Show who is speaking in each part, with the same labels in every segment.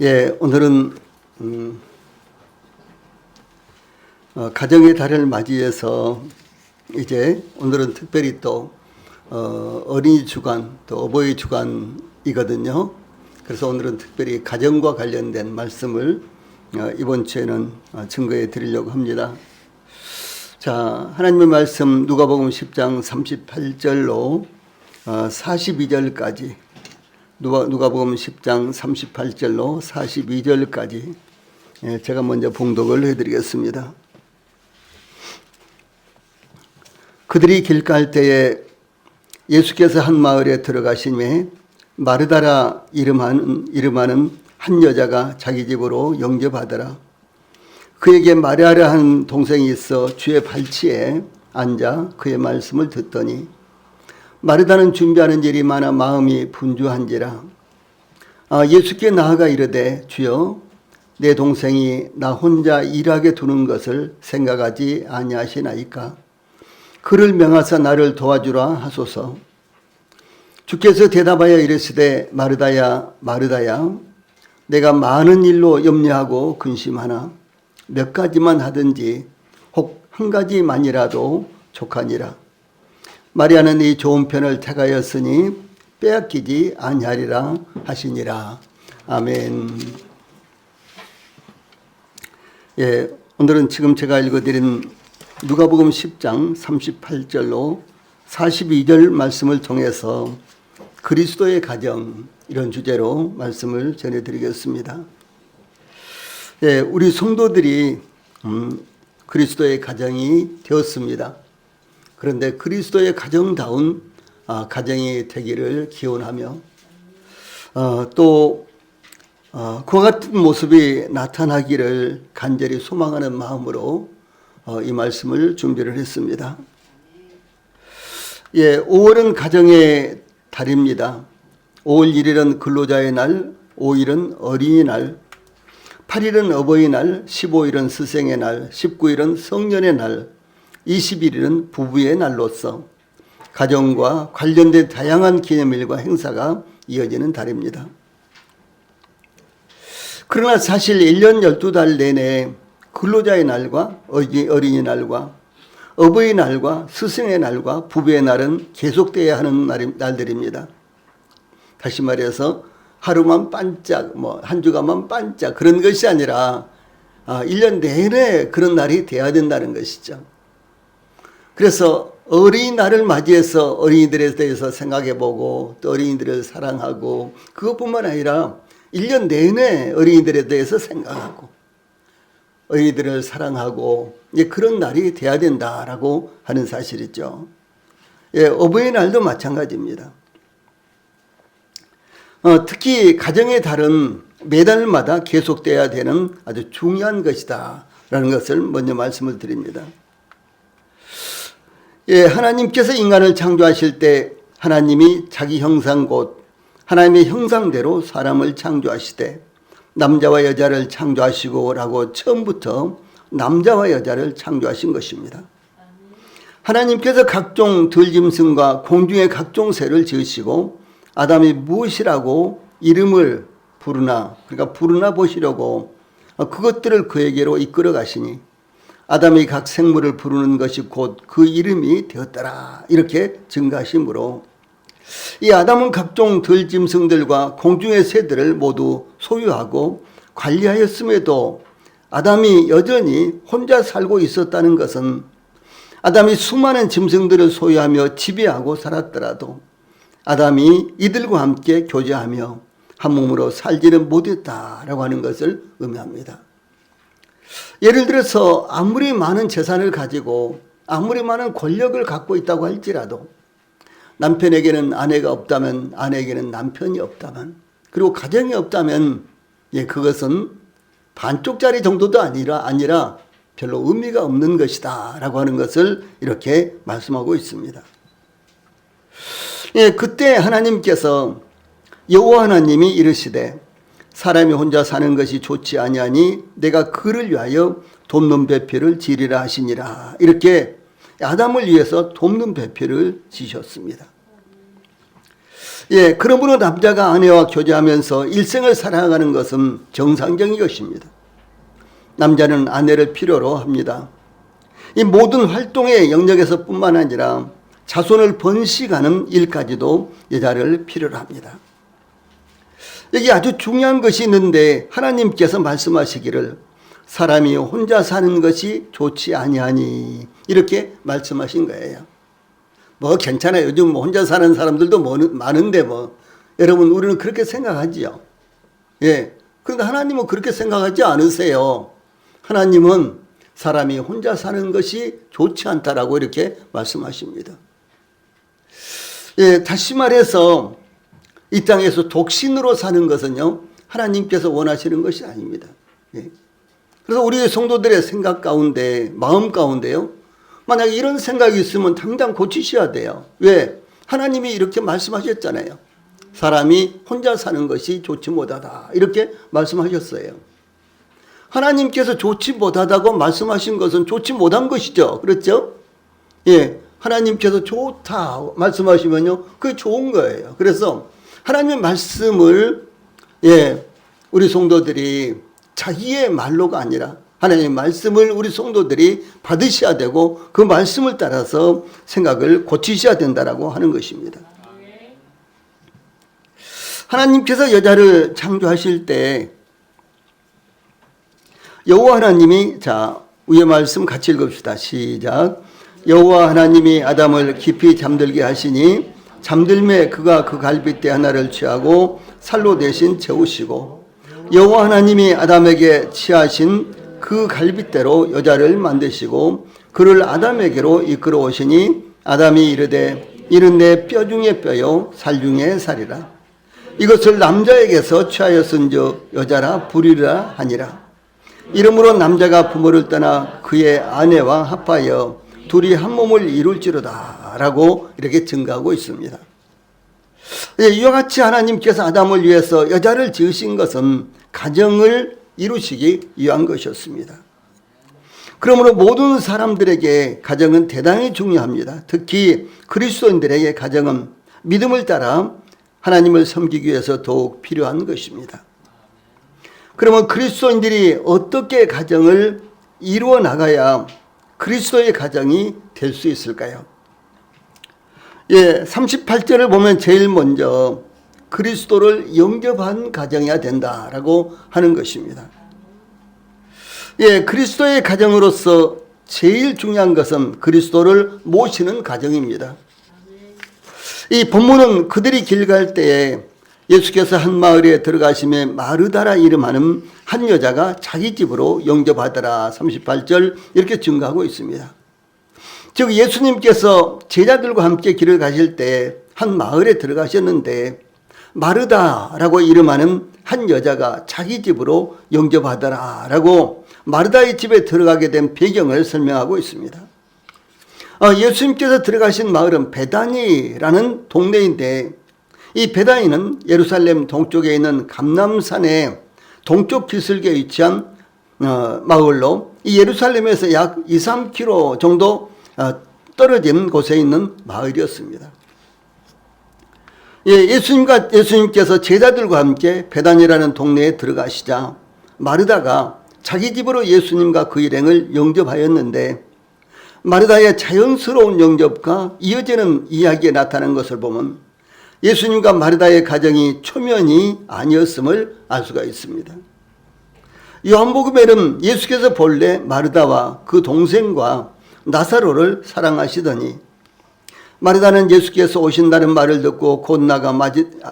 Speaker 1: 예, 오늘은 가정의 달을 맞이해서 이제 오늘은 특별히 또 어린이 주간 또 어버이 주간이거든요. 그래서 오늘은 특별히 가정과 관련된 말씀을 이번 주에는 증거해 드리려고 합니다. 자, 하나님의 말씀 누가복음 10장 38절로 42절까지 누가복음 10장 38절로 42절까지 제가 먼저 봉독을 해드리겠습니다. 그들이 길 갈 때에 예수께서 한 마을에 들어가시매 마르다라 이름하는 한 여자가 자기 집으로 영접하더라. 그에게 마리아라 한 동생이 있어 주의 발치에 앉아 그의 말씀을 듣더니 마르다는 준비하는 일이 많아 마음이 분주한지라. 예수께 나아가 이르되 주여 내 동생이 나 혼자 일하게 두는 것을 생각하지 아니하시나이까. 그를 명하사 나를 도와주라 하소서. 주께서 대답하여 이르시되 마르다야 마르다야 내가 많은 일로 염려하고 근심하나 몇 가지만 하든지 혹 한 가지만이라도 족하니라. 마리아는 이 좋은 편을 택하였으니 빼앗기지 아니하리라 하시니라. 아멘. 예, 오늘은 지금 제가 읽어드린 누가복음 10장 38절로 42절 말씀을 통해서 그리스도의 가정 이런 주제로 말씀을 전해드리겠습니다. 예, 우리 성도들이 그리스도의 가정이 되었습니다. 그런데 그리스도의 가정다운 가정이 되기를 기원하며 또 그와 같은 모습이 나타나기를 간절히 소망하는 마음으로 이 말씀을 준비를 했습니다. 예, 5월은 가정의 달입니다. 5월 1일은 근로자의 날, 5일은 어린이날, 8일은 어버이날, 15일은 스승의 날, 19일은 성년의 날, 21일은 부부의 날로서 가정과 관련된 다양한 기념일과 행사가 이어지는 달입니다. 그러나 사실 1년 12달 내내 근로자의 날과 어린이날과 어버이날과 스승의 날과 부부의 날은 계속되어야 하는 날들입니다. 다시 말해서 하루만 반짝, 한 주간만 반짝 그런 것이 아니라 1년 내내 그런 날이 돼야 된다는 것이죠. 그래서 어린이날을 맞이해서 어린이들에 대해서 생각해보고 또 어린이들을 사랑하고 그것뿐만 아니라 1년 내내 어린이들에 대해서 생각하고 어린이들을 사랑하고 그런 날이 돼야 된다라고 하는 사실이죠. 예, 어버이날도 마찬가지입니다. 특히 가정의 달은 매달마다 계속돼야 되는 아주 중요한 것이다 라는 것을 먼저 말씀을 드립니다. 예, 하나님께서 인간을 창조하실 때 하나님이 자기 형상 곧 하나님의 형상대로 사람을 창조하시되 남자와 여자를 창조하시고 라고 처음부터 남자와 여자를 창조하신 것입니다. 하나님께서 각종 들짐승과 공중의 각종 새를 지으시고 아담이 무엇이라고 이름을 부르나 보시려고 그것들을 그에게로 이끌어 가시니 아담이 각 생물을 부르는 것이 곧 그 이름이 되었더라 이렇게 증가하시므로 이 아담은 각종 들짐승들과 공중의 새들을 모두 소유하고 관리하였음에도 아담이 여전히 혼자 살고 있었다는 것은 아담이 수많은 짐승들을 소유하며 지배하고 살았더라도 아담이 이들과 함께 교제하며 한 몸으로 살지는 못했다라고 하는 것을 의미합니다. 예를 들어서 아무리 많은 재산을 가지고 아무리 많은 권력을 갖고 있다고 할지라도 남편에게는 아내가 없다면 아내에게는 남편이 없다면 그리고 가정이 없다면 그것은 반쪽짜리 정도도 아니라 별로 의미가 없는 것이다 라고 하는 것을 이렇게 말씀하고 있습니다. 예, 그때 하나님께서 여호와 하나님이 이르시되 사람이 혼자 사는 것이 좋지 아니하니 내가 그를 위하여 돕는 배필을 지으리라 하시니라 이렇게 아담을 위해서 돕는 배필을 지셨습니다. 예, 그러므로 남자가 아내와 교제하면서 일생을 살아가는 것은 정상적인 것입니다. 남자는 아내를 필요로 합니다. 이 모든 활동의 영역에서 뿐만 아니라 자손을 번식하는 일까지도 여자를 필요로 합니다. 여기 아주 중요한 것이 있는데 하나님께서 말씀하시기를 사람이 혼자 사는 것이 좋지 아니하니 이렇게 말씀하신 거예요. 뭐 괜찮아요. 요즘 뭐 혼자 사는 사람들도 많은데 뭐 여러분 우리는 그렇게 생각하지요. 예. 그런데 하나님은 그렇게 생각하지 않으세요. 하나님은 사람이 혼자 사는 것이 좋지 않다라고 이렇게 말씀하십니다. 예, 다시 말해서 이 땅에서 독신으로 사는 것은요, 하나님께서 원하시는 것이 아닙니다. 예. 그래서 우리 성도들의 생각 가운데, 마음 가운데요, 만약에 이런 생각이 있으면 당장 고치셔야 돼요. 왜? 하나님이 이렇게 말씀하셨잖아요. 사람이 혼자 사는 것이 좋지 못하다. 이렇게 말씀하셨어요. 하나님께서 좋지 못하다고 말씀하신 것은 좋지 못한 것이죠. 그렇죠? 예. 하나님께서 좋다 말씀하시면요, 그게 좋은 거예요. 그래서 하나님의 말씀을, 예, 우리 성도들이 자기의 말로가 아니라 하나님의 말씀을 우리 성도들이 받으셔야 되고 그 말씀을 따라서 생각을 고치셔야 된다라고 하는 것입니다. 하나님께서 여자를 창조하실 때 여호와 하나님이, 자, 위의 말씀 같이 읽읍시다. 시작. 여호와 하나님이 아담을 깊이 잠들게 하시니 잠들매 그가 그 갈빗대 하나를 취하고 살로 대신 채우시고 여호와 하나님이 아담에게 취하신 그 갈빗대로 여자를 만드시고 그를 아담에게로 이끌어 오시니 아담이 이르되 이는 내 뼈 중에 뼈요 살 중에 살이라. 이것을 남자에게서 취하였은즉 여자라 부르리라 하니라. 이러므로 남자가 부모를 떠나 그의 아내와 합하여 둘이 한 몸을 이룰지로다 라고 이렇게 증가하고 있습니다. 이와 같이 하나님께서 아담을 위해서 여자를 지으신 것은 가정을 이루시기 위한 것이었습니다. 그러므로 모든 사람들에게 가정은 대단히 중요합니다. 특히 그리스도인들에게 가정은 믿음을 따라 하나님을 섬기기 위해서 더욱 필요한 것입니다. 그러면 그리스도인들이 어떻게 가정을 이루어 나가야 그리스도의 가정이 될 수 있을까요? 예, 38절을 보면 제일 먼저 그리스도를 영접한 가정이어야 된다라고 하는 것입니다. 예, 그리스도의 가정으로서 제일 중요한 것은 그리스도를 모시는 가정입니다. 이 본문은 그들이 길 갈 때에 예수께서 한 마을에 들어가심에 마르다라 이름하는 한 여자가 자기 집으로 영접하더라. 38절 이렇게 증가하고 있습니다. 즉 예수님께서 제자들과 함께 길을 가실 때 한 마을에 들어가셨는데 마르다라고 이름하는 한 여자가 자기 집으로 영접하더라 라고 마르다의 집에 들어가게 된 배경을 설명하고 있습니다. 예수님께서 들어가신 마을은 베다니라는 동네인데 이 베다니는 예루살렘 동쪽에 있는 감람산의 동쪽 기슭에 위치한 마을로 이 예루살렘에서 약 2, 3km 정도 떨어진 곳에 있는 마을이었습니다. 예, 예수님께서 제자들과 함께 베다니라는 동네에 들어가시자 마르다가 자기 집으로 예수님과 그 일행을 영접하였는데 마르다의 자연스러운 영접과 이어지는 이야기에 나타난 것을 보면 예수님과 마르다의 가정이 초면이 아니었음을 알 수가 있습니다. 요한복음에는 예수께서 본래 마르다와 그 동생과 나사로를 사랑하시더니 마르다는 예수께서 오신다는 말을 듣고 곧 나가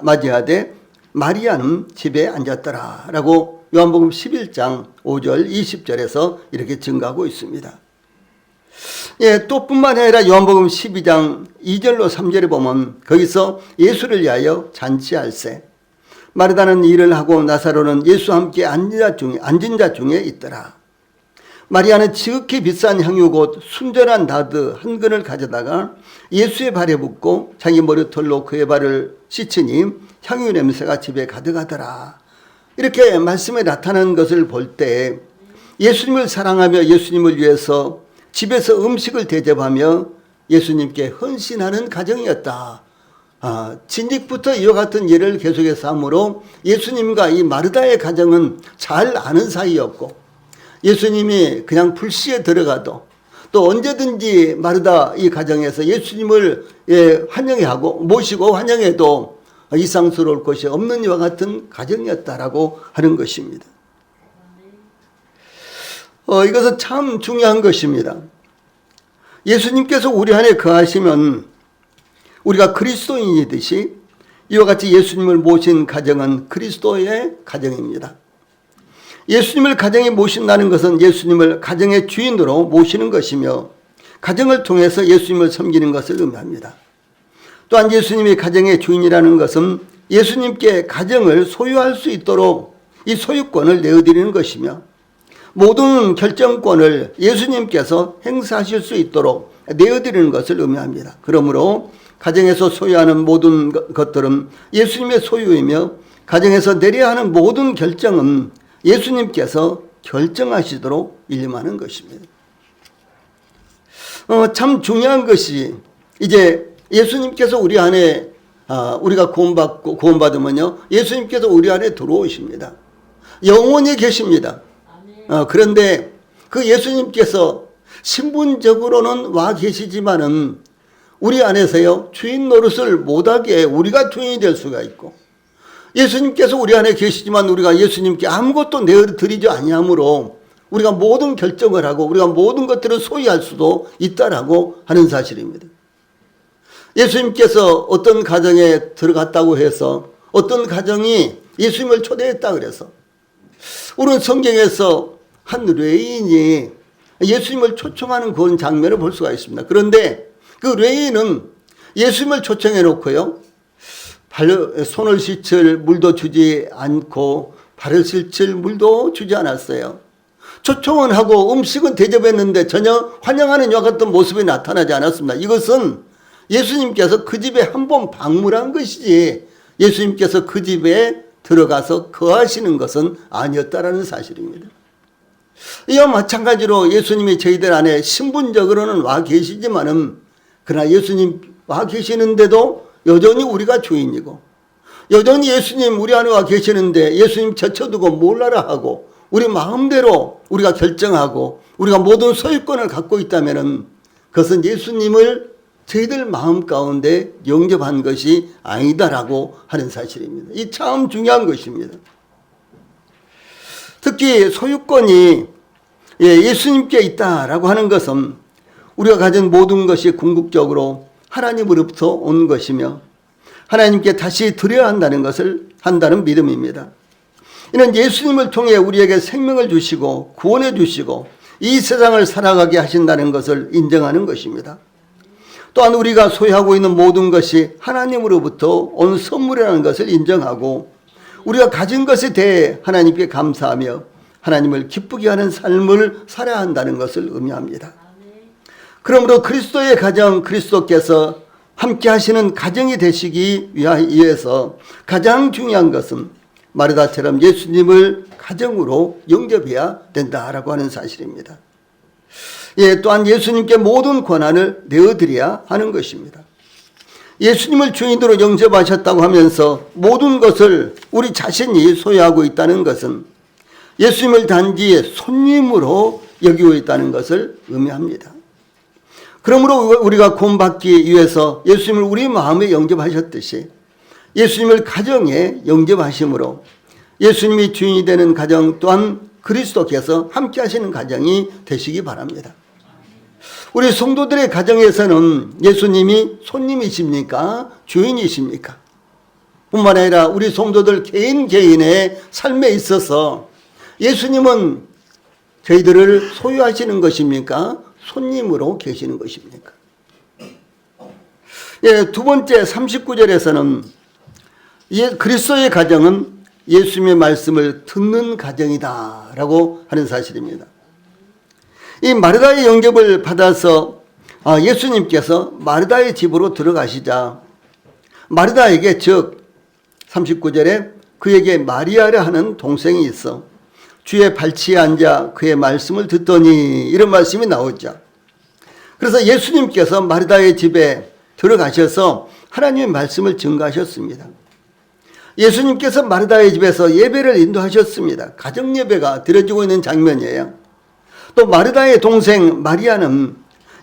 Speaker 1: 맞이하되 마리아는 집에 앉았더라 라고 요한복음 11장 5절 20절에서 이렇게 증가하고 있습니다. 예, 또 뿐만 아니라 요한복음 12장 2절로 3절에 보면 거기서 예수를 위하여 잔치할세 마르다는 일을 하고 나사로는 예수와 함께 앉은 자 중에 있더라. 마리아는 지극히 비싼 향유 곧 순전한 나드 한 근을 가져다가 예수의 발에 붓고 자기 머리털로 그의 발을 씻으니 향유 냄새가 집에 가득하더라. 이렇게 말씀에 나타나는 것을 볼 때 예수님을 사랑하며 예수님을 위해서 집에서 음식을 대접하며 예수님께 헌신하는 가정이었다 진직부터 이와 같은 예를 계속해서 하므로 예수님과 이 마르다의 가정은 잘 아는 사이였고, 예수님이 그냥 불시에 들어가도 또 언제든지 마르다 이 가정에서 예수님을 환영하고 모시고 환영해도 이상스러울 것이 없는 이와 같은 가정이었다라고 하는 것입니다. 이것은 참 중요한 것입니다. 예수님께서 우리 안에 거하시면 우리가 그리스도인이듯이 이와 같이 예수님을 모신 가정은 그리스도의 가정입니다. 예수님을 가정에 모신다는 것은 예수님을 가정의 주인으로 모시는 것이며 가정을 통해서 예수님을 섬기는 것을 의미합니다. 또한 예수님이 가정의 주인이라는 것은 예수님께 가정을 소유할 수 있도록 이 소유권을 내어드리는 것이며 모든 결정권을 예수님께서 행사하실 수 있도록 내어드리는 것을 의미합니다. 그러므로 가정에서 소유하는 모든 것들은 예수님의 소유이며 가정에서 내려야 하는 모든 결정은 예수님께서 결정하시도록 일임하는 것입니다. 참 중요한 것이 이제 예수님께서 우리 안에 우리가 구원받으면요 예수님께서 우리 안에 들어오십니다. 영원히 계십니다. 그런데 그 예수님께서 신분적으로는 와 계시지만은 우리 안에서요 주인 노릇을 못하게 우리가 주인이 될 수가 있고, 예수님께서 우리 안에 계시지만 우리가 예수님께 아무것도 내어드리지 아니하므로 우리가 모든 결정을 하고 우리가 모든 것들을 소유할 수도 있다라고 하는 사실입니다. 예수님께서 어떤 가정에 들어갔다고 해서 어떤 가정이 예수님을 초대했다 그래서 우리는 성경에서 한 레인이 예수님을 초청하는 그런 장면을 볼 수가 있습니다. 그런데 그 레인은 예수님을 초청해 놓고요 손을 씻을 물도 주지 않고 발을 씻을 물도 주지 않았어요. 초청은 하고 음식은 대접했는데 전혀 환영하는 이와 같은 모습이 나타나지 않았습니다. 이것은 예수님께서 그 집에 한 번 방문한 것이지 예수님께서 그 집에 들어가서 거하시는 것은 아니었다라는 사실입니다. 이와 마찬가지로 예수님이 저희들 안에 신분적으로는 와 계시지만은 그러나 예수님 와 계시는데도 여전히 우리가 주인이고 여전히 예수님 우리 안에 와 계시는데 예수님 제쳐두고 몰라라 하고 우리 마음대로 우리가 결정하고 우리가 모든 소유권을 갖고 있다면 그것은 예수님을 저희들 마음 가운데 영접한 것이 아니다라고 하는 사실입니다. 이 참 중요한 것입니다. 특히 소유권이 예수님께 있다라고 하는 것은 우리가 가진 모든 것이 궁극적으로 하나님으로부터 온 것이며 하나님께 다시 드려야 한다는 믿음입니다. 이는 예수님을 통해 우리에게 생명을 주시고 구원해 주시고 이 세상을 살아가게 하신다는 것을 인정하는 것입니다. 또한 우리가 소유하고 있는 모든 것이 하나님으로부터 온 선물이라는 것을 인정하고 우리가 가진 것에 대해 하나님께 감사하며 하나님을 기쁘게 하는 삶을 살아야 한다는 것을 의미합니다. 그러므로 그리스도의 가정, 그리스도께서 함께 하시는 가정이 되시기 위해서 가장 중요한 것은 마르다처럼 예수님을 가정으로 영접해야 된다라고 하는 사실입니다. 또한 예수님께 모든 권한을 내어드려야 하는 것입니다. 예수님을 주인으로 영접하셨다고 하면서 모든 것을 우리 자신이 소유하고 있다는 것은 예수님을 단지 손님으로 여기고 있다는 것을 의미합니다. 그러므로 우리가 구원받기 위해서 예수님을 우리 마음에 영접하셨듯이 예수님을 가정에 영접하심으로 예수님이 주인이 되는 가정 또한 그리스도께서 함께 하시는 가정이 되시기 바랍니다. 우리 성도들의 가정에서는 예수님이 손님이십니까? 주인이십니까? 뿐만 아니라 우리 성도들 개인의 삶에 있어서 예수님은 저희들을 소유하시는 것입니까? 손님으로 계시는 것입니까? 두 번째 39절에서는 그리스도의 가정은 예수님의 말씀을 듣는 가정이다 라고 하는 사실입니다. 이 마르다의 영접을 받아서 예수님께서 마르다의 집으로 들어가시자 마르다에게 즉 39절에 그에게 마리아라 하는 동생이 있어 주의 발치에 앉아 그의 말씀을 듣더니 이런 말씀이 나오죠. 그래서 예수님께서 마르다의 집에 들어가셔서 하나님의 말씀을 증거하셨습니다. 예수님께서 마르다의 집에서 예배를 인도하셨습니다. 가정 예배가 드려지고 있는 장면이에요. 또 마르다의 동생 마리아는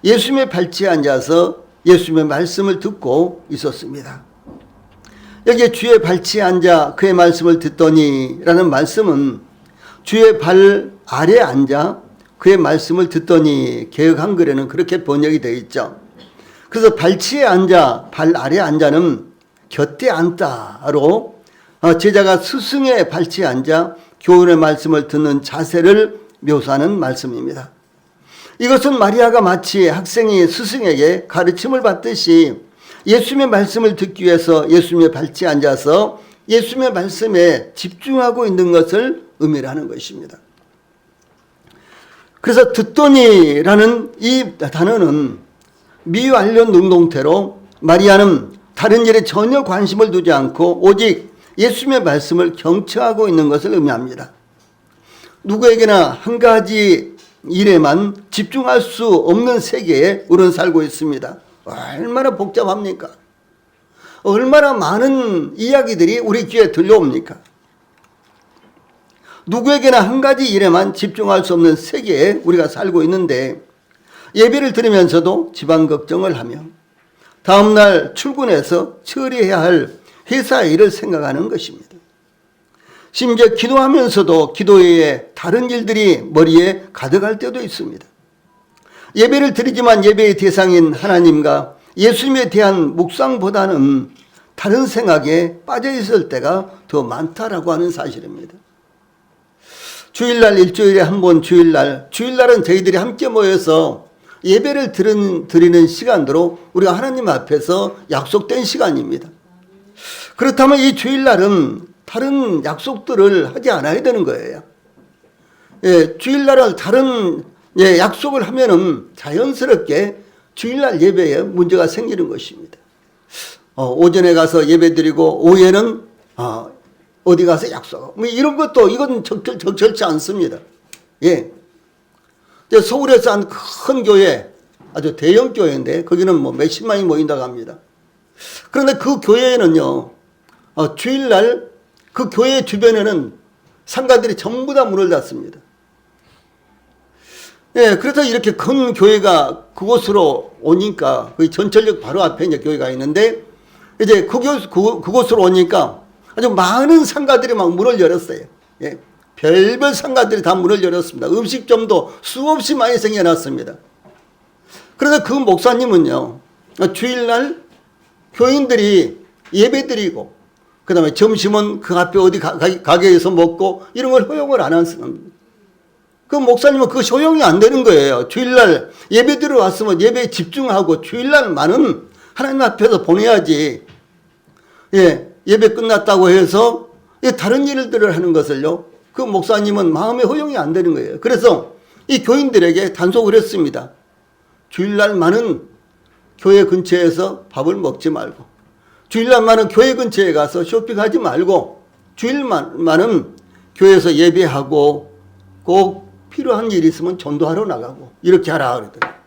Speaker 1: 예수님의 발치에 앉아서 예수님의 말씀을 듣고 있었습니다. 여기에 주의 발치에 앉아 그의 말씀을 듣더니 라는 말씀은 주의 발 아래 앉아 그의 말씀을 듣더니 개역 한글에는 그렇게 번역이 되어 있죠. 그래서 발치에 앉아 발 아래 앉아는 곁에 앉다로 제자가 스승의 발치에 앉아 교훈의 말씀을 듣는 자세를 묘사하는 말씀입니다. 이것은 마리아가 마치 학생이 스승에게 가르침을 받듯이 예수님의 말씀을 듣기 위해서 예수님의 발치에 앉아서 예수님의 말씀에 집중하고 있는 것을 의미하는 것입니다. 그래서 듣더니라는 이 단어는 미완료 능동태로 마리아는 다른 일에 전혀 관심을 두지 않고 오직 예수님의 말씀을 경청하고 있는 것을 의미합니다. 누구에게나 한 가지 일에만 집중할 수 없는 세계에 우리는 살고 있습니다. 얼마나 복잡합니까? 얼마나 많은 이야기들이 우리 귀에 들려옵니까? 누구에게나 한 가지 일에만 집중할 수 없는 세계에 우리가 살고 있는데 예배를 들으면서도 집안 걱정을 하며 다음날 출근해서 처리해야 할 회사 일을 생각하는 것입니다. 심지어 기도하면서도 기도에 다른 일들이 머리에 가득할 때도 있습니다. 예배를 드리지만 예배의 대상인 하나님과 예수님에 대한 묵상보다는 다른 생각에 빠져 있을 때가 더 많다라고 하는 사실입니다. 주일날 일주일에 한 번 주일날은 저희들이 함께 모여서 예배를 드리는 시간으로 우리가 하나님 앞에서 약속된 시간입니다. 그렇다면 이 주일날은 다른 약속들을 하지 않아야 되는 거예요. 주일날은 다른 약속을 하면은 자연스럽게 주일날 예배에 문제가 생기는 것입니다. 오전에 가서 예배 드리고 오후에는 어디 가서 약속. 이런 것도 이건 적절치 않습니다. 예. 서울에서 한 큰 교회, 아주 대형 교회인데 거기는 뭐 몇십만이 모인다고 합니다. 그런데 그 교회에는요, 주일날 그 교회 주변에는 상가들이 전부 다 문을 닫습니다. 예, 그래서 이렇게 큰 교회가 그곳으로 오니까 그 전철역 바로 앞에 이제 교회가 있는데 이제 그곳으로 오니까 아주 많은 상가들이 막 문을 열었어요. 예, 별별 상가들이 다 문을 열었습니다. 음식점도 수없이 많이 생겨났습니다. 그래서 그 목사님은요, 주일날 교인들이 예배드리고 그 다음에 점심은 그 앞에 어디 가게에서 먹고 이런 걸 허용을 안 하는. 그 목사님은 그것이 허용이 안 되는 거예요. 주일날 예배 들어왔으면 예배에 집중하고 주일날만은 하나님 앞에서 보내야지. 예, 예배 끝났다고 해서 다른 일들을 하는 것을요, 그 목사님은 마음에 허용이 안 되는 거예요. 그래서 이 교인들에게 단속을 했습니다. 주일날만은 교회 근처에서 밥을 먹지 말고, 주일날만은 교회 근처에 가서 쇼핑하지 말고, 주일만은 교회에서 예배하고 꼭 필요한 일이 있으면 전도하러 나가고 이렇게 하라 그러더라고요.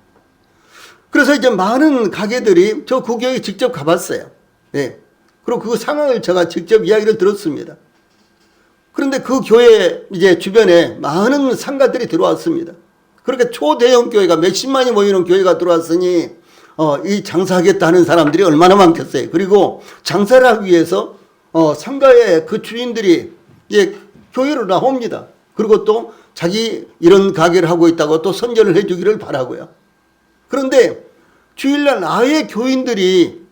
Speaker 1: 그래서 이제 많은 가게들이 저 그 교회에 직접 가봤어요. 네. 그리고 그 상황을 제가 직접 이야기를 들었습니다. 그런데 그 교회 이제 주변에 많은 상가들이 들어왔습니다. 그렇게 초대형 교회가 몇십만이 모이는 교회가 들어왔으니 이 장사하겠다는 사람들이 얼마나 많겠어요. 그리고 장사를 하기 위해서 상가의 그 주인들이 이제 교회로 나옵니다. 그리고 또 자기 이런 가게를 하고 있다고 또 선전을 해주기를 바라고요. 그런데 주일날 아예 교인들이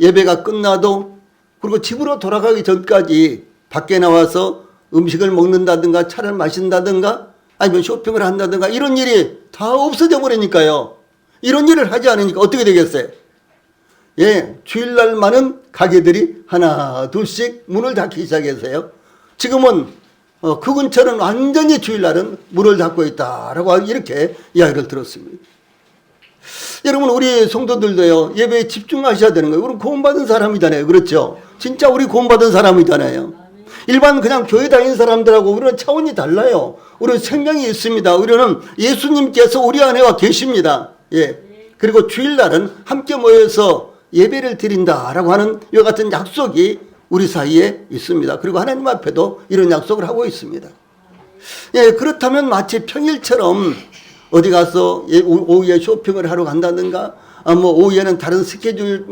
Speaker 1: 예배가 끝나도 그리고 집으로 돌아가기 전까지 밖에 나와서 음식을 먹는다든가 차를 마신다든가 아니면 쇼핑을 한다든가 이런 일이 다 없어져 버리니까요. 이런 일을 하지 않으니까 어떻게 되겠어요? 예, 주일날만은 가게들이 하나 둘씩 문을 닫기 시작해서요. 지금은 그 근처는 완전히 주일날은 문을 닫고 있다라고 이렇게 이야기를 들었습니다. 여러분, 우리 성도들도요, 예배에 집중하셔야 되는 거예요. 우리 구원받은 사람이잖아요. 그렇죠? 진짜 우리 구원받은 사람이잖아요. 일반 그냥 교회 다니는 사람들하고 우리는 차원이 달라요. 우리는 생명이 있습니다. 우리는 예수님께서 우리 안에 와 계십니다. 예. 그리고 주일날은 함께 모여서 예배를 드린다라고 하는 이와 같은 약속이 우리 사이에 있습니다. 그리고 하나님 앞에도 이런 약속을 하고 있습니다. 예, 그렇다면 마치 평일처럼 어디 가서 오후에 쇼핑을 하러 간다든가, 뭐 오후에는 다른 스케줄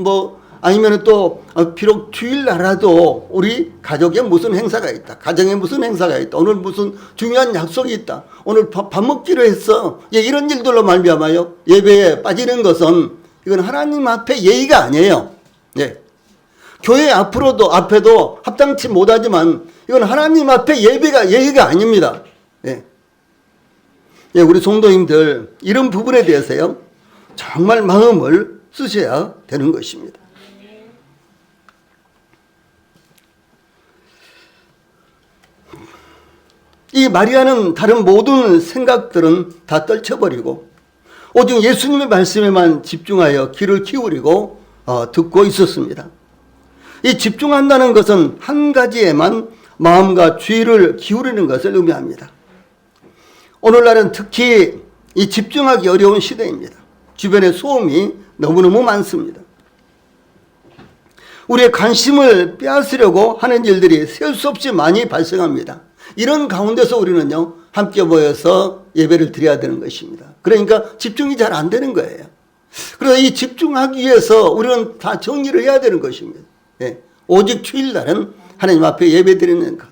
Speaker 1: 아니면 또 비록 주일날라도 우리 가족에 무슨 행사가 있다, 가정에 무슨 행사가 있다, 오늘 무슨 중요한 약속이 있다, 오늘 밥 먹기로 했어, 예, 이런 일들로 말미암아요 예배에 빠지는 것은 이건 하나님 앞에 예의가 아니에요. 예. 교회 앞에도 합당치 못하지만 이건 하나님 앞에 예의가 아닙니다. 예. 예, 우리 성도님들 이런 부분에 대해서요 정말 마음을 쓰셔야 되는 것입니다. 이 마리아는 다른 모든 생각들은 다 떨쳐버리고 오직 예수님의 말씀에만 집중하여 귀를 기울이고 듣고 있었습니다. 이 집중한다는 것은 한 가지에만 마음과 주의를 기울이는 것을 의미합니다. 오늘날은 특히 이 집중하기 어려운 시대입니다. 주변에 소음이 너무너무 많습니다. 우리의 관심을 빼앗으려고 하는 일들이 셀 수 없이 많이 발생합니다. 이런 가운데서 우리는요 함께 모여서 예배를 드려야 되는 것입니다. 그러니까 집중이 잘 안 되는 거예요. 그래서 이 집중하기 위해서 우리는 다 정리를 해야 되는 것입니다. 예. 오직 주일날은 하나님 앞에 예배 드리는 것,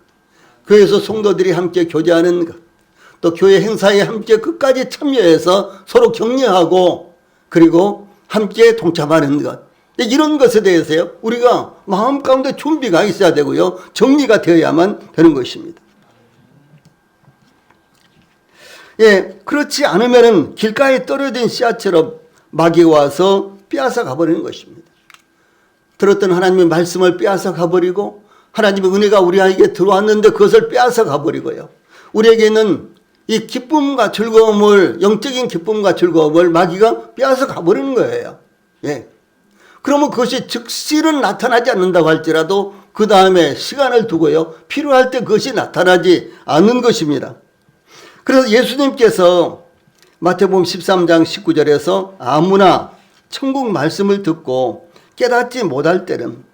Speaker 1: 교회에서 성도들이 함께 교제하는 것, 또 교회 행사에 함께 끝까지 참여해서 서로 격려하고 그리고 함께 동참하는 것, 이런 것에 대해서요 우리가 마음 가운데 준비가 있어야 되고요 정리가 되어야만 되는 것입니다. 예, 그렇지 않으면은 길가에 떨어진 씨앗처럼 마귀가 와서 빼앗아 가버리는 것입니다. 들었던 하나님의 말씀을 빼앗아 가버리고 하나님의 은혜가 우리에게 들어왔는데 그것을 빼앗아 가버리고요. 우리에게는 이 기쁨과 즐거움을, 영적인 기쁨과 즐거움을 마귀가 빼앗아 가버리는 거예요. 예. 그러면 그것이 즉시는 나타나지 않는다고 할지라도 그 다음에 시간을 두고요. 필요할 때 그것이 나타나지 않는 것입니다. 그래서 예수님께서 마태복음 13장 19절에서 아무나 천국 말씀을 듣고 깨닫지 못할 때는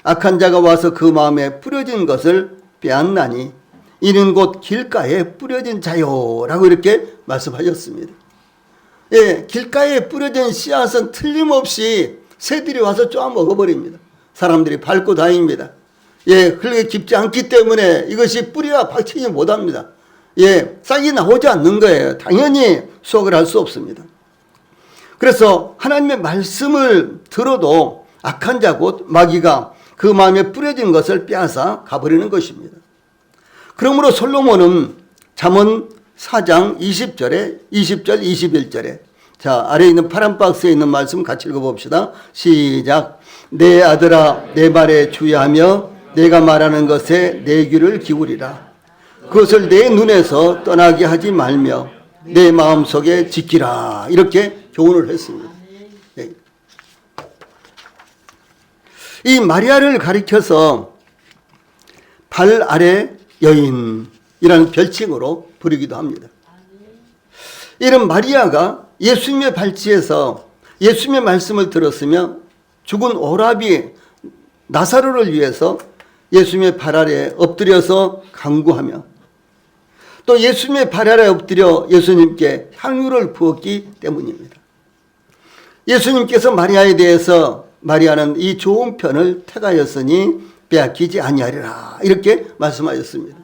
Speaker 1: 악한 자가 와서 그 마음에 뿌려진 것을 빼앗나니 이는 곧 길가에 뿌려진 자요 라고 이렇게 말씀하셨습니다. 예, 길가에 뿌려진 씨앗은 틀림없이 새들이 와서 쪼아 먹어버립니다. 사람들이 밟고 다닙니다. 예, 그렇게 깊지 않기 때문에 이것이 뿌리가 박히지 못합니다. 예, 싹이 나오지 않는 거예요. 당연히 수확을 할 수 없습니다. 그래서 하나님의 말씀을 들어도 악한 자 곧 마귀가 그 마음에 뿌려진 것을 빼앗아 가버리는 것입니다. 그러므로 솔로몬은 잠언 4장 20절, 21절에 자, 아래에 있는 파란 박스에 있는 말씀 같이 읽어봅시다. 시작. 내 아들아 내 말에 주의하며 내가 말하는 것에 내 귀를 기울이라. 그것을 내 눈에서 떠나게 하지 말며 내 마음속에 지키라. 이렇게 교훈을 했습니다. 이 마리아를 가리켜서 발 아래 여인이라는 별칭으로 부르기도 합니다. 이런 마리아가 예수님의 발치에서 예수님의 말씀을 들었으며 죽은 오라비 나사로를 위해서 예수님의 발 아래에 엎드려서 간구하며 또 예수님의 발 아래에 엎드려 예수님께 향유를 부었기 때문입니다. 예수님께서 마리아에 대해서 마리아는 이 좋은 편을 택하였으니 빼앗기지 아니하리라 이렇게 말씀하셨습니다.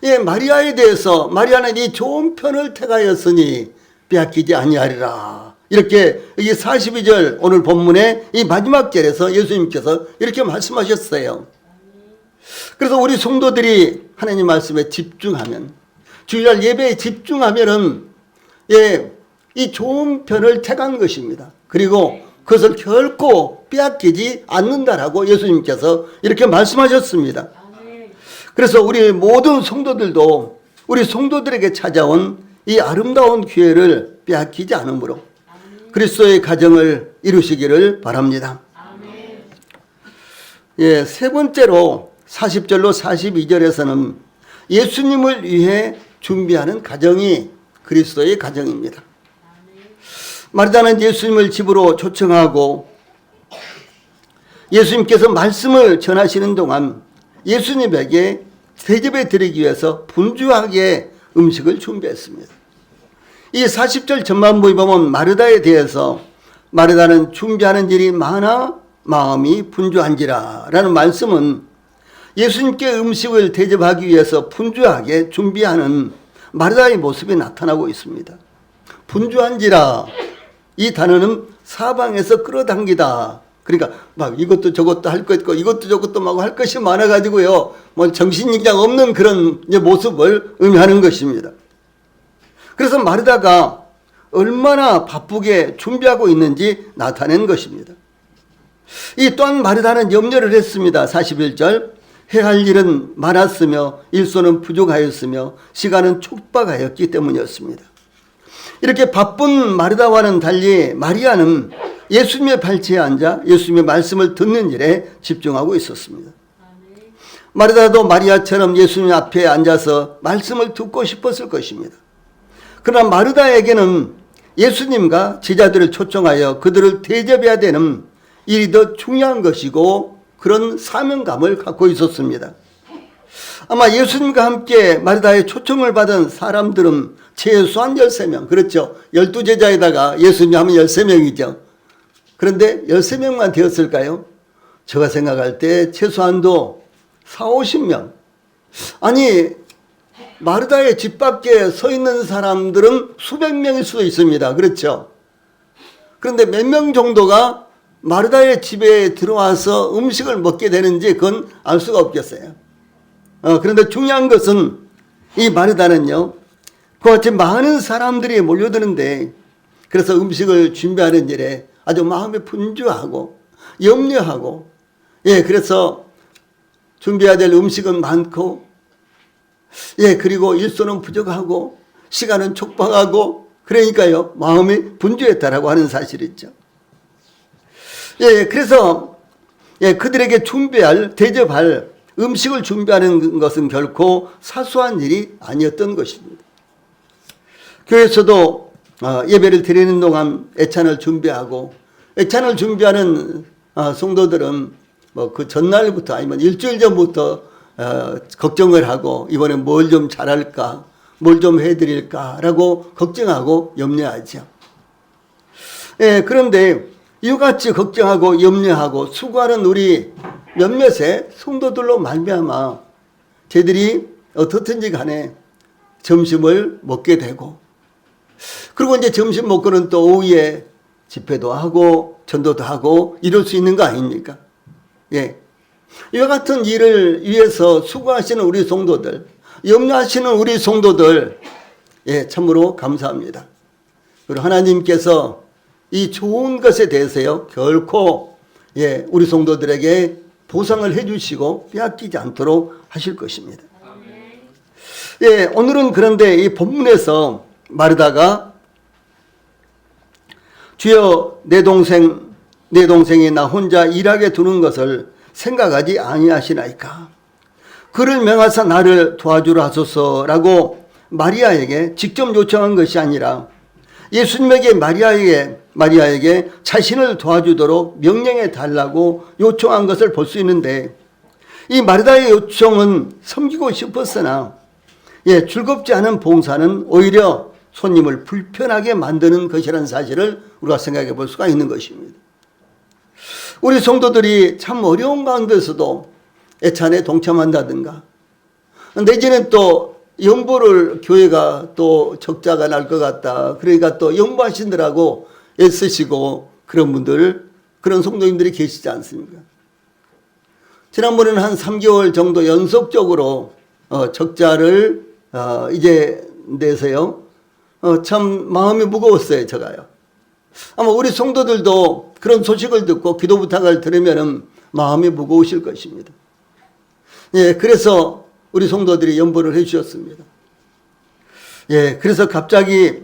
Speaker 1: 예, 마리아에 대해서 마리아는 이 좋은 편을 택하였으니 빼앗기지 아니하리라 이렇게 이 42절 오늘 본문의 이 마지막 절에서 예수님께서 이렇게 말씀하셨어요. 그래서 우리 성도들이 하나님 말씀에 집중하면 주일날 예배에 집중하면은 예, 이 좋은 편을 택한 것입니다. 그리고 그것을 결코 빼앗기지 않는다라고 예수님께서 이렇게 말씀하셨습니다. 그래서 우리 모든 성도들도 우리 성도들에게 찾아온 이 아름다운 기회를 빼앗기지 않으므로 그리스도의 가정을 이루시기를 바랍니다. 예, 세 번째로 40절로 42절에서는 예수님을 위해 준비하는 가정이 그리스도의 가정입니다. 마르다는 예수님을 집으로 초청하고 예수님께서 말씀을 전하시는 동안 예수님에게 대접해 드리기 위해서 분주하게 음식을 준비했습니다. 이 40절 전반부에 보면 마르다에 대해서 마르다는 준비하는 일이 많아 마음이 분주한지라 라는 말씀은 예수님께 음식을 대접하기 위해서 분주하게 준비하는 마르다의 모습이 나타나고 있습니다. 분주한지라, 이 단어는 사방에서 끌어당기다. 그러니까 막 이것도 저것도 할 것 있고 이것도 저것도 막 할 것이 많아가지고요, 뭐 정신이장 없는 그런 모습을 의미하는 것입니다. 그래서 마르다가 얼마나 바쁘게 준비하고 있는지 나타낸 것입니다. 이 또한 마르다는 염려를 했습니다. 41절, 해야 할 일은 많았으며 일손은 부족하였으며 시간은 촉박하였기 때문이었습니다. 이렇게 바쁜 마르다와는 달리 마리아는 예수님의 발치에 앉아 예수님의 말씀을 듣는 일에 집중하고 있었습니다. 마르다도 마리아처럼 예수님 앞에 앉아서 말씀을 듣고 싶었을 것입니다. 그러나 마르다에게는 예수님과 제자들을 초청하여 그들을 대접해야 되는 일이 더 중요한 것이고 그런 사명감을 갖고 있었습니다. 아마 예수님과 함께 마르다의 초청을 받은 사람들은 최소한 13명, 그렇죠. 12제자에다가 예수님 하면 13명이죠. 그런데 13명만 되었을까요? 제가 생각할 때 최소한도 40-50명. 아니, 마르다의 집 밖에 서 있는 사람들은 수백 명일 수도 있습니다. 그렇죠. 그런데 몇 명 정도가 마르다의 집에 들어와서 음식을 먹게 되는지 그건 알 수가 없겠어요. 그런데 중요한 것은 이 마르다는요, 그와 같이 많은 사람들이 몰려드는데, 그래서 음식을 준비하는 일에 아주 마음이 분주하고 염려하고, 그래서 준비해야 될 음식은 많고, 그리고 일손은 부족하고 시간은 촉박하고, 그러니까요 마음이 분주했다라고 하는 사실이죠. 그래서 그들에게 준비할, 대접할 음식을 준비하는 것은 결코 사소한 일이 아니었던 것입니다. 교회에서도 예배를 드리는 동안 애찬을 준비하고, 애찬을 준비하는 성도들은 뭐 그 전날부터 아니면 일주일 전부터 걱정을 하고 이번에 뭘 좀 잘할까, 뭘 좀 해드릴까라고 걱정하고 염려하죠. 그런데 이같이 걱정하고 염려하고 수고하는 우리 몇몇의 성도들로 말미암아 저희들이 어떻든지 간에 점심을 먹게 되고, 그리고 이제 점심 먹고는 또 오후에 집회도 하고 전도도 하고 이럴 수 있는 거 아닙니까? 이와 같은 일을 위해서 수고하시는 우리 성도들, 염려하시는 우리 성도들, 참으로 감사합니다. 그리고 하나님께서 이 좋은 것에 대해서요 결코 우리 성도들에게 보상을 해주시고 빼앗기지 않도록 하실 것입니다. 오늘은 그런데 이 본문에서 마르다가 주여 내 동생이 나 혼자 일하게 두는 것을 생각하지 아니하시나이까, 그를 명하사 나를 도와주라 하소서라고 마리아에게 직접 요청한 것이 아니라 예수님에게 마리아에게 자신을 도와주도록 명령해 달라고 요청한 것을 볼 수 있는데, 이 마르다의 요청은 섬기고 싶었으나 즐겁지 않은 봉사는 오히려 손님을 불편하게 만드는 것이라는 사실을 우리가 생각해 볼 수가 있는 것입니다. 우리 성도들이 참 어려운 가운데서도 애찬에 동참한다든가, 내지는 또 연보를 교회가 또 적자가 날 것 같다, 그러니까 또 연보하시느라고 애쓰시고 그런 분들, 그런 성도님들이 계시지 않습니까? 지난번에는 한 3개월 정도 연속적으로 적자를 이제 내서요, 참 마음이 무거웠어요. 제가요. 아마 우리 성도들도 그런 소식을 듣고 기도 부탁을 들으면 마음이 무거우실 것입니다. 그래서 우리 성도들이 연보를 해 주셨습니다. 그래서 갑자기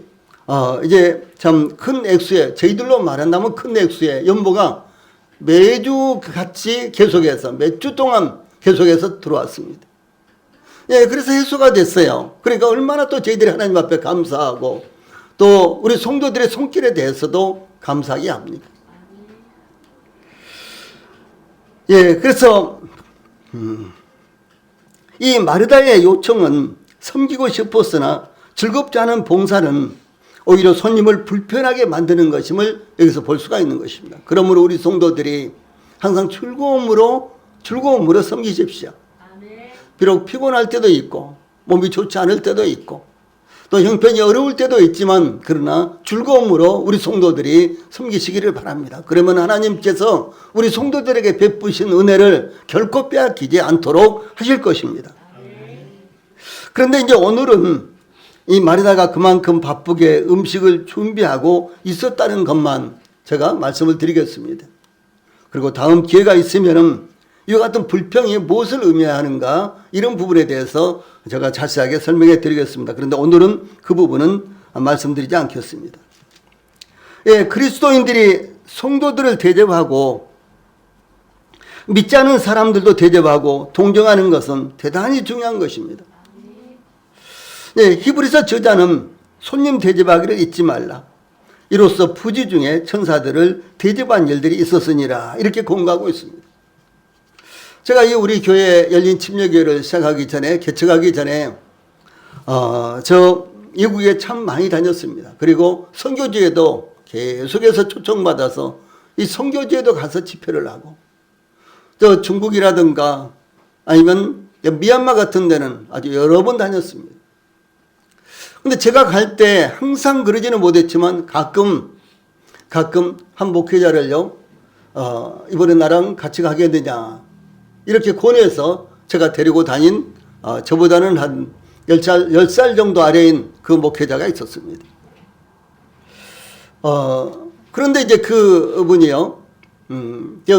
Speaker 1: 이제 참 큰 액수에, 저희들로 말한다면 큰 액수의 연보가 매주 같이 계속해서 몇 주 동안 계속해서 들어왔습니다. 그래서 해소가 됐어요. 그러니까 얼마나 또 저희들이 하나님 앞에 감사하고 또 우리 성도들의 손길에 대해서도 감사하게 합니다. 예, 그래서 이 마르다의 요청은 섬기고 싶었으나 즐겁지 않은 봉사는 오히려 손님을 불편하게 만드는 것임을 여기서 볼 수가 있는 것입니다. 그러므로 우리 성도들이 항상 즐거움으로 섬기십시오. 비록 피곤할 때도 있고 몸이 좋지 않을 때도 있고 또 형편이 어려울 때도 있지만 그러나 즐거움으로 우리 성도들이 섬기시기를 바랍니다. 그러면 하나님께서 우리 성도들에게 베푸신 은혜를 결코 빼앗기지 않도록 하실 것입니다. 그런데 이제 오늘은 이 마리다가 그만큼 바쁘게 음식을 준비하고 있었다는 것만 제가 말씀을 드리겠습니다. 그리고 다음 기회가 있으면은 이와 같은 불평이 무엇을 의미하는가 이런 부분에 대해서 제가 자세하게 설명해 드리겠습니다. 그런데 오늘은 그 부분은 말씀드리지 않겠습니다. 예, 그리스도인들이 성도들을 대접하고 믿지 않은 사람들도 대접하고 동정하는 것은 대단히 중요한 것입니다. 예, 히브리서 저자는 손님 대접하기를 잊지 말라. 이로써 부지 중에 천사들을 대접한 일들이 있었으니라 이렇게 공부하고 있습니다. 제가 이 우리 교회 열린 침례교회를 시작하기 전에 개척하기 전에 저 이국에 참 많이 다녔습니다. 그리고 선교지에도 계속해서 초청받아서 이 선교지에도 가서 집회를 하고 저 중국이라든가 아니면 미얀마 같은 데는 아주 여러 번 다녔습니다. 근데 제가 갈 때 항상 그러지는 못했지만 가끔 한 목회자를요 이번에 나랑 같이 가겠느냐 이렇게 권해서 제가 데리고 다닌 저보다는 한 10살 정도 아래인 그 목회자가 있었습니다. 그런데 이제 그분이요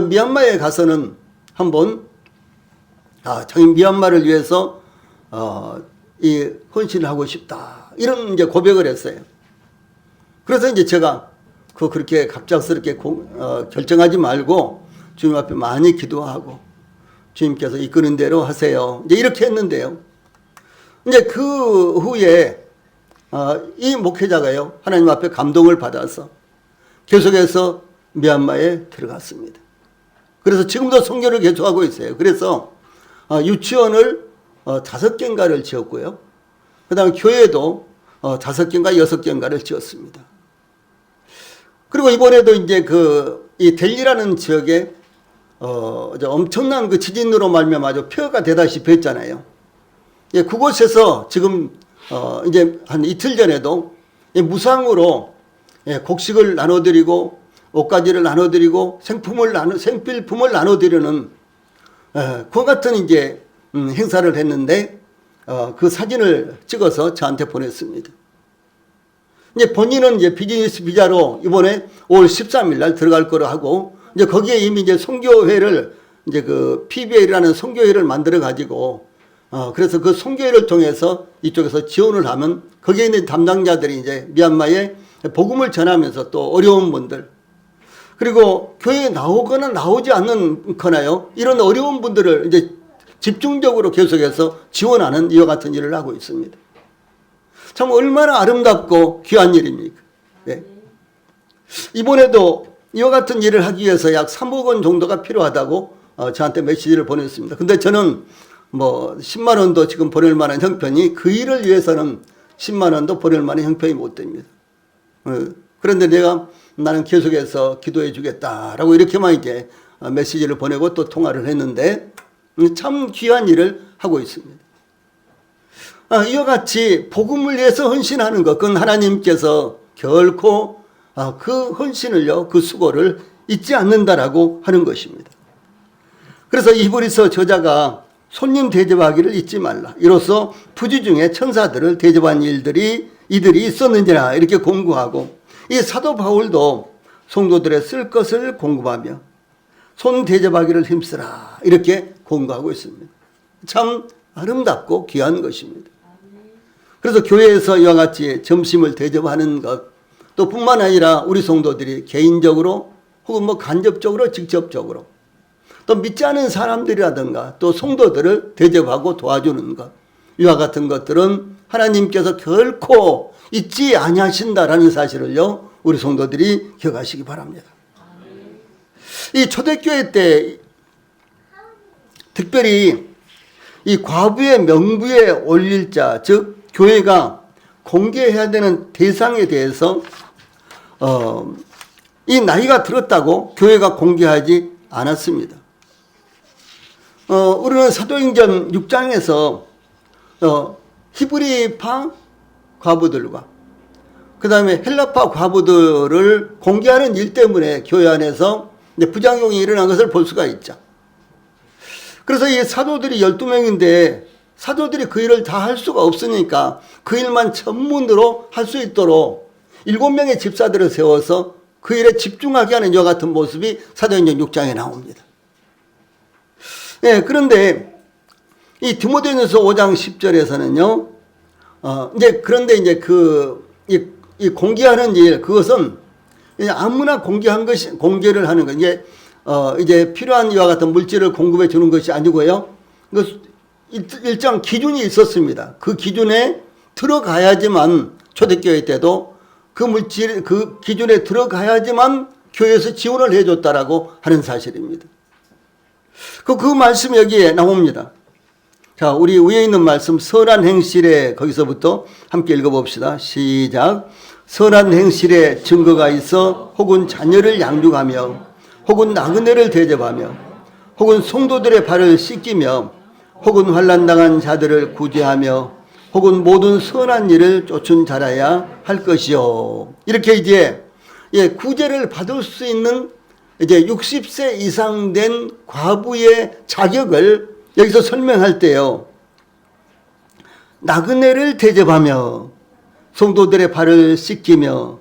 Speaker 1: 미얀마에 가서는 한번 자기 미얀마를 위해서 이 헌신을 하고 싶다 이런 이제 고백을 했어요. 그래서 이제 제가 그렇게 갑작스럽게 결정하지 말고 주님 앞에 많이 기도하고 주님께서 이끄는 대로 하세요. 이제 이렇게 했는데요. 이제 그 후에 이 목회자가요 하나님 앞에 감동을 받아서 계속해서 미얀마에 들어갔습니다. 그래서 지금도 선교를 계속하고 있어요. 그래서 유치원을 5개인가를 지었고요. 그 다음에 교회도 5개인가 6개인가를 지었습니다. 그리고 이번에도 이제 이 델리라는 지역에 엄청난 그 지진으로 말미암아 아주 폐허가 되다시피 했잖아요. 예, 그곳에서 지금 이제 한 이틀 전에도 무상으로 곡식을 나눠드리고 옷가지를 나눠드리고 생필품을 나눠드리는 그와 같은 이제 행사를 했는데 그 사진을 찍어서 저한테 보냈습니다. 이제 본인은 이제 비즈니스 비자로 이번에 5월 13일 날 들어갈 거로 하고 이제 거기에 이미 이제 선교회를 이제 그 PBL이라는 선교회를 만들어 가지고 그래서 그 선교회를 통해서 이쪽에서 지원을 하면 거기에 있는 담당자들이 이제 미얀마에 복음을 전하면서 또 어려운 분들 그리고 교회에 나오거나 나오지 않거나요 이런 어려운 분들을 이제 집중적으로 계속해서 지원하는 이와 같은 일을 하고 있습니다. 참 얼마나 아름답고 귀한 일입니까? 네. 이번에도 이와 같은 일을 하기 위해서 약 3억 원 정도가 필요하다고 저한테 메시지를 보냈습니다. 근데 저는 뭐 10만 원도 지금 보낼 만한 형편이 그 일을 위해서는 10만 원도 보낼 만한 형편이 못 됩니다. 그런데 나는 계속해서 기도해 주겠다라고 이렇게만 이제 메시지를 보내고 또 통화를 했는데 참 귀한 일을 하고 있습니다. 이와 같이 복음을 위해서 헌신하는 것, 그건 하나님께서 결코 그 헌신을요, 그 수고를 잊지 않는다라고 하는 것입니다. 그래서 히브리서 저자가 손님 대접하기를 잊지 말라. 이로써 부지 중에 천사들을 대접한 이들이 있었는지라 이렇게 공부하고 이 사도 바울도 성도들의 쓸 것을 공급하며 손 대접하기를 힘쓰라 이렇게 공부하고 있습니다. 참 아름답고 귀한 것입니다. 그래서 교회에서 이와 같이 점심을 대접하는 것 또 뿐만 아니라 우리 성도들이 개인적으로 혹은 뭐 간접적으로 직접적으로 또 믿지 않은 사람들이라든가 또 성도들을 대접하고 도와주는 것 이와 같은 것들은 하나님께서 결코 잊지 아니하신다라는 사실을요 우리 성도들이 기억하시기 바랍니다. 이 초대교회 때 특별히 이 과부의 명부에 올릴 자, 즉 교회가 공개해야 되는 대상에 대해서 이 나이가 들었다고 교회가 공개하지 않았습니다. 우리는 사도행전 6장에서 히브리파 과부들과 그 다음에 헬라파 과부들을 공개하는 일 때문에 교회 안에서 부작용이 일어난 것을 볼 수가 있죠. 그래서 이 사도들이 12명인데 사도들이 그 일을 다 할 수가 없으니까 그 일만 전문으로 할 수 있도록 7명의 집사들을 세워서 그 일에 집중하게 하는 이와 같은 모습이 사도행전 6장에 나옵니다. 네, 그런데 이 디모데전서 5장 10절에서는요, 그런데 이 공개하는 일, 그것은 아무나 공개를 하는 거. 이제 필요한 이와 같은 물질을 공급해 주는 것이 아니고요. 일정 기준이 있었습니다. 그 기준에 들어가야지만 초대교회 때도 그 기준에 들어가야지만 교회에서 지원을 해줬다라고 하는 사실입니다. 그 말씀이 여기에 나옵니다. 자, 우리 위에 있는 말씀 선한 행실에 거기서부터 함께 읽어봅시다. 시작. 선한 행실에 증거가 있어 혹은 자녀를 양육하며 혹은 나그네를 대접하며 혹은 성도들의 발을 씻기며 혹은 환난당한 자들을 구제하며 혹은 모든 선한 일을 쫓은 자라야 할 것이요. 이렇게 이제 구제를 받을 수 있는 이제 60세 이상 된 과부의 자격을 여기서 설명할 때요. 나그네를 대접하며 성도들의 발을 씻기며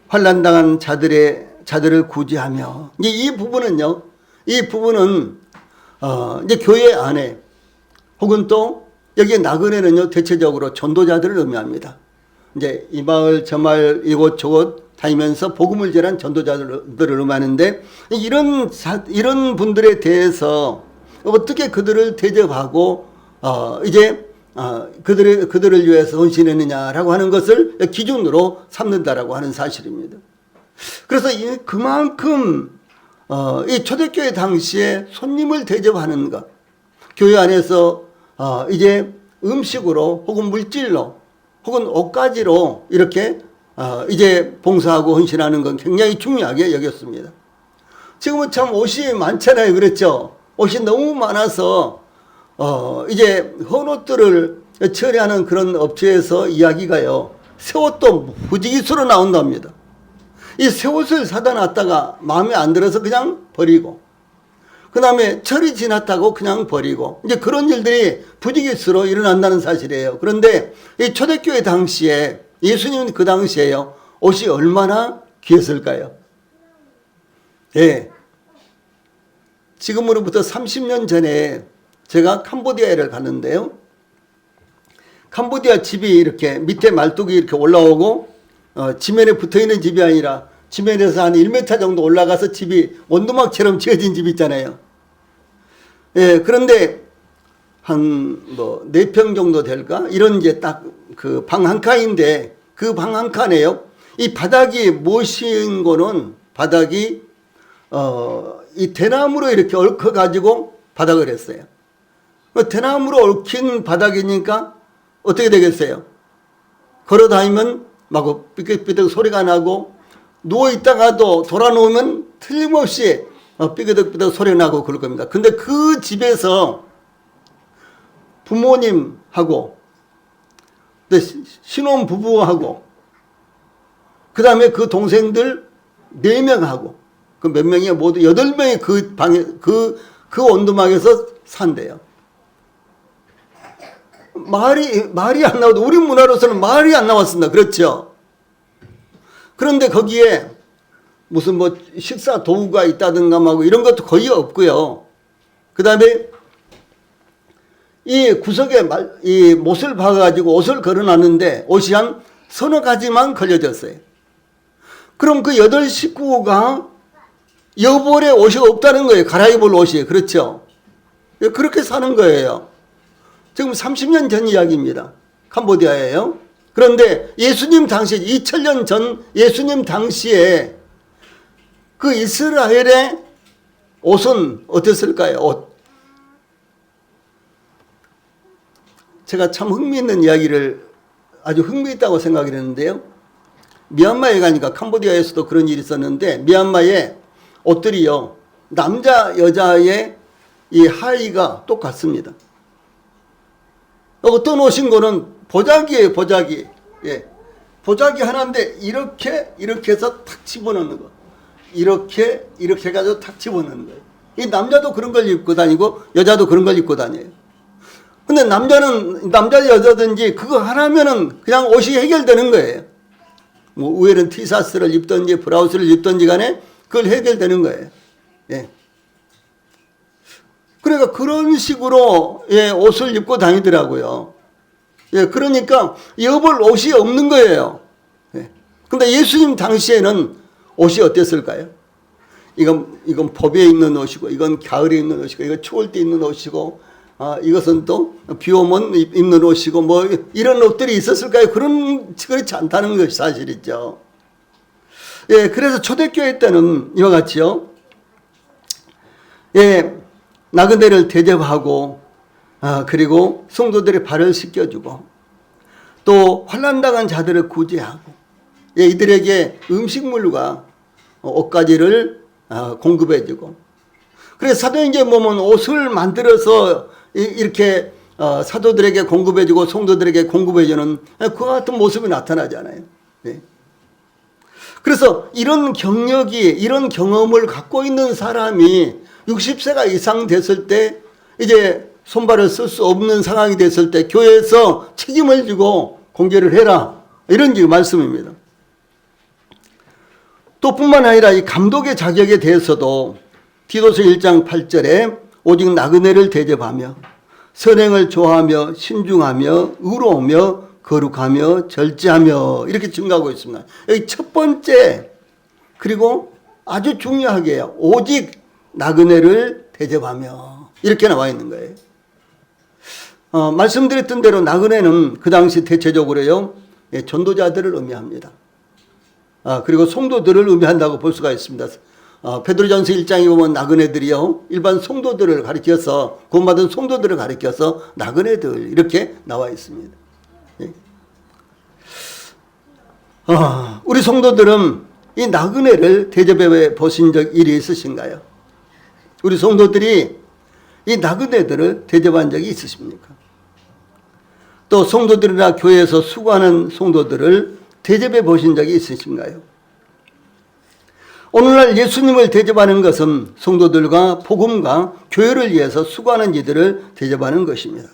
Speaker 1: 환난당한 자들을 구제하며 이 부분은요. 이 부분은 이제 교회 안에 혹은 또 여기에 나그네는요. 대체적으로 전도자들을 의미합니다. 이제 이 마을 저 마을 이곳 저곳 다니면서 복음을 전한 전도자들을 의미하는데 이런 분들에 대해서 어떻게 그들을 대접하고 그들을 위해서 헌신했느냐라고 하는 것을 기준으로 삼는다라고 하는 사실입니다. 그래서 그만큼 이 초대교회 당시에 손님을 대접하는 것, 교회 안에서 이제 음식으로 혹은 물질로 혹은 옷가지로 이렇게 이제 봉사하고 헌신하는 건 굉장히 중요하게 여겼습니다. 지금은 참 옷이 많잖아요. 그렇죠? 옷이 너무 많아서 이제 헌옷들을 처리하는 그런 업체에서 이야기가요. 새 옷도 무지기수로 나온답니다. 이 새 옷을 사다 놨다가 마음에 안 들어서 그냥 버리고 그 다음에 철이 지났다고 그냥 버리고 이제 그런 일들이 부지기수로 일어난다는 사실이에요. 그런데 이 초대교회 당시에 예수님은 그 당시에요. 옷이 얼마나 귀했을까요? 예. 지금으로부터 30년 전에 제가 캄보디아를 갔는데요. 캄보디아 집이 이렇게 밑에 말뚝이 이렇게 올라오고 지면에 붙어있는 집이 아니라 지면에서 한 1m 정도 올라가서 집이 원두막처럼 지어진 집이 있잖아요. 예, 그런데 한 4평 정도 될까? 이런 이제 딱 그 방 한 칸인데 그 방 한 칸에요. 이 바닥이 모신 거는 바닥이 이 대나무로 이렇게 얽혀 가지고 바닥을 했어요. 대나무로 얽힌 바닥이니까 어떻게 되겠어요? 걸어 다니면 막 삐끗삐끗 소리가 나고 누워 있다가도 돌아 놓으면 틀림없이 삐그덕삐그덕 소리 나고 그럴 겁니다. 근데 그 집에서 부모님하고 신혼 부부하고 그 다음에 그 동생들 4명하고 그 몇 명이야? 모두 8명이 그 방에 그 온두막에서 산대요. 말이 안 나오도 우리 문화로서는 말이 안 나왔습니다. 그렇죠? 그런데 거기에 무슨 식사 도구가 있다든가 뭐 이런 것도 거의 없고요. 그 다음에 이 구석에 이 못을 박아가지고 옷을 걸어놨는데 옷이 한 서너 가지만 걸려졌어요. 그럼 그 8 식구가 여벌의 옷이 없다는 거예요. 갈아입을 옷이. 그렇죠? 그렇게 사는 거예요. 지금 30년 전 이야기입니다. 캄보디아예요. 그런데 예수님 당시 2000년 전 예수님 당시에 그 이스라엘의 옷은 어땠을까요? 옷. 제가 참 흥미있는 이야기를 아주 흥미있다고 생각을 했는데요. 미얀마에 가니까 캄보디아에서도 그런 일이 있었는데 미얀마에 옷들이요. 남자 여자의 이 하의가 똑같습니다. 어떤 옷인 거는 보자기예요. 보자기. 예. 보자기 하나인데 이렇게 해서 탁 집어넣는 거. 이렇게 해가지고 탁 집어넣는 거예요. 이 남자도 그런 걸 입고 다니고 여자도 그런 걸 입고 다녀요. 근데 남자는 남자 여자든지 그거 하나면은 그냥 옷이 해결되는 거예요. 뭐 위에는 티셔츠를 입든지 브라우스를 입든지 간에 그걸 해결되는 거예요. 예. 그러니까 그런 식으로 예, 옷을 입고 다니더라고요. 예, 그러니까 입을 옷이 없는 거예요. 예. 근데 예수님 당시에는 옷이 어땠을까요? 이건 봄에 입는 옷이고, 이건 가을에 입는 옷이고, 이건 추울 때 입는 옷이고, 이것은 또 비 오면 입는 옷이고, 뭐 이런 옷들이 있었을까요? 그렇지 않다는 것이 사실이죠. 예, 그래서 초대교회 때는 이와 같이요. 예, 나그네를 대접하고, 그리고 성도들의 발을 씻겨주고, 또 환난당한 자들을 구제하고, 예, 이들에게 음식물과 옷가지를 공급해주고, 그래서 사도행전 보면 옷을 만들어서 이렇게 사도들에게 공급해주고 성도들에게 공급해주는 그와 같은 모습이 나타나잖아요. 예. 그래서 이런 경력이, 이런 경험을 갖고 있는 사람이 60세가 이상 됐을 때 이제 손발을 쓸 수 없는 상황이 됐을 때 교회에서 책임을 지고 공개를 해라. 이런 말씀입니다. 또 뿐만 아니라 이 감독의 자격에 대해서도 디도서 1장 8절에 오직 나그네를 대접하며 선행을 좋아하며 신중하며 의로우며 거룩하며 절제하며 이렇게 증가하고 있습니다. 여기 첫 번째 그리고 아주 중요하게요. 오직 나그네를 대접하며 이렇게 나와 있는 거예요. 말씀드렸던 대로 나그네는 그 당시 대체적으로요. 전도자들을 의미합니다. 그리고 성도들을 의미한다고 볼 수가 있습니다. 베드로전서 1장에 보면 나그네들이요. 일반 성도들을 가리켜서 구원받은 성도들을 가리켜서 나그네들 이렇게 나와 있습니다. 예. 우리 성도들은 이 나그네를 대접해 보신 적 일이 있으신가요? 우리 성도들이 이 나그네들을 대접한 적이 있으십니까? 또 성도들이나 교회에서 수고하는 성도들을 대접해 보신 적이 있으신가요? 오늘날 예수님을 대접하는 것은 성도들과 복음과 교회를 위해서 수고하는 이들을 대접하는 것입니다.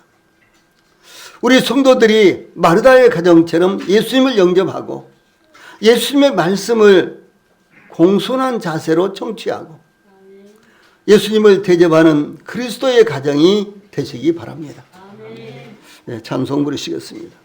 Speaker 1: 우리 성도들이 마르다의 가정처럼 예수님을 영접하고 예수님의 말씀을 공손한 자세로 청취하고 예수님을 대접하는 그리스도의 가정이 되시기 바랍니다. 네, 찬송 부르시겠습니다.